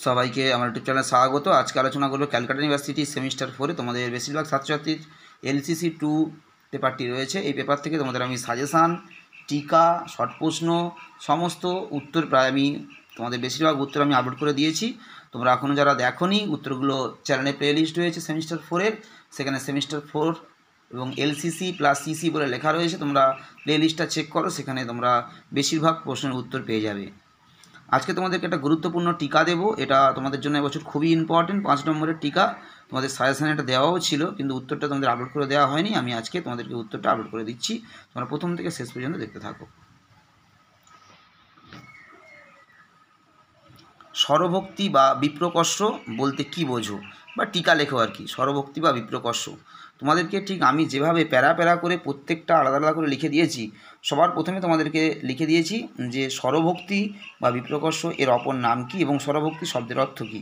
সবাইকে আমার ইউটিউব চ্যানেলে স্বাগত। আজকে আলোচনা করব ক্যালকাটা ইউনিভার্সিটি সেমিস্টার 4-এ তোমাদের বেশিরভাগ ছাত্রছাত্রীর LCC 2 পেপারটি রয়েছে। এই পেপার থেকে তোমাদের আমি সাজেশান, টিকা, শর্ট প্রশ্ন, সমস্ত উত্তর প্রায় আমি তোমাদের বেশিরভাগ উত্তর আমি আপলোড করে দিয়েছি। তোমরা এখনও যারা দেখোনি, উত্তরগুলো চ্যানেলে প্লে লিস্ট রয়েছে সেমিস্টার 4-এর, সেখানে সেমিস্টার 4 এবং LCC প্লাস CC বলে লেখা রয়েছে। তোমরা প্লে লিস্টটা চেক করো, সেখানে তোমরা বেশিরভাগ প্রশ্নের উত্তর পেয়ে যাবে। আজকে তোমাদেরকে একটা গুরুত্বপূর্ণ টিকা দেবো, এটা তোমাদের জন্য এবছর খুবই ইম্পর্টেন্ট, 5 নম্বরের টিকা। তোমাদের সাজেশানে এটা দেওয়াও ছিল, কিন্তু উত্তরটা তোমাদের আপলোড করে দেওয়া হয়নি। আমি আজকে তোমাদেরকে উত্তরটা আপলোড করে দিচ্ছি, তোমরা প্রথম থেকে শেষ পর্যন্ত দেখতে থাকো। স্বরভক্তি বা বিপ্রকর্ষ বলতে কি বোঝো, বা টিকা লেখো আর কি। স্বরভক্তি বা বিপ্রকর্ষ তোমাদেরকে ঠিক আমি যেভাবে প্যারা প্যারা করে প্রত্যেকটা আলাদা আলাদা করে লিখে দিয়েছি, সবার প্রথমে তোমাদেরকে লিখে দিয়েছি যে স্বরভক্তি বা বিপ্রকর্ষ এর অপর নাম কি এবং স্বরভক্তি শব্দের অর্থ কী।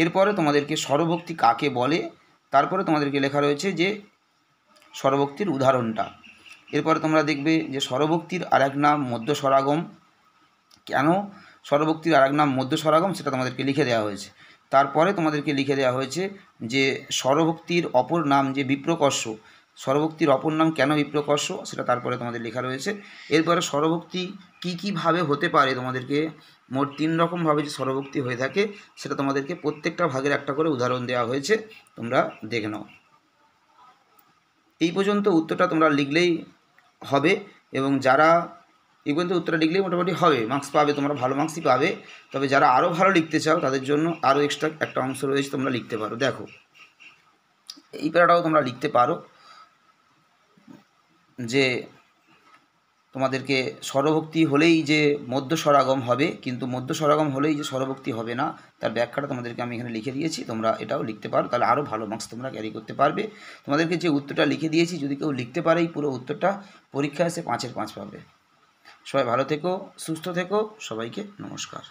এরপরে তোমাদেরকে স্বরভক্তি কাকে বলে, তারপরে তোমাদেরকে লেখা রয়েছে যে স্বরভক্তির উদাহরণটা। এরপরে তোমরা দেখবে যে স্বরভক্তির আরেক নাম মধ্য স্বরাগম। কেন স্বরভক্তির আরেক নাম মধ্য স্বরাগম সেটা তোমাদেরকে লিখে দেওয়া হয়েছে। তারপরে তোমাদেরকে লিখে দেওয়া হয়েছে যে স্বরভক্তির অপর নাম যে বিপ্রকর্ষ, স্বরভক্তির অপর নাম কেন বিপ্রকর্ষ সেটা তারপরে তোমাদের লেখা রয়েছে। এরপরে স্বরভক্তি কী কীভাবে হতে পারে, তোমাদেরকে মোট 3 রকমভাবে যে স্বরভক্তি হয়ে থাকে সেটা তোমাদেরকে প্রত্যেকটা ভাগের একটা করে উদাহরণ দেওয়া হয়েছে, তোমরা দেখে নাও। এই পর্যন্ত উত্তরটা তোমরা লিখলেই হবে, এবং যারা এই পর্যন্ত উত্তরটা লিখলেই মোটামুটি হবে, মার্কস পাবে, তোমরা ভালো মার্কসই পাবে। তবে যারা আরও ভালো লিখতে চাও তাদের জন্য আরও এক্সট্রা একটা অংশ রয়েছে, তোমরা লিখতে পারো। দেখো, এই প্যারাটাও তোমরা লিখতে পারো যে তোমাদেরকে স্বরভক্তি হলেই যে মধ্য স্বরাগম হবে, কিন্তু মধ্য স্বরাগম হলেই যে স্বরভক্তি হবে না, তার ব্যাখ্যাটা তোমাদেরকে আমি এখানে লিখে দিয়েছি, তোমরা এটাও লিখতে পারো, তাহলে আরও ভালো মার্কস তোমরা ক্যারি করতে পারবে। তোমাদেরকে যে উত্তরটা লিখে দিয়েছি, যদি কেউ লিখতে পারে এই পুরো উত্তরটা, পরীক্ষায় এসে 5-এর 5 পাবে। সবাই ভালো থেকো, সুস্থ থেকো, সবাইকে নমস্কার।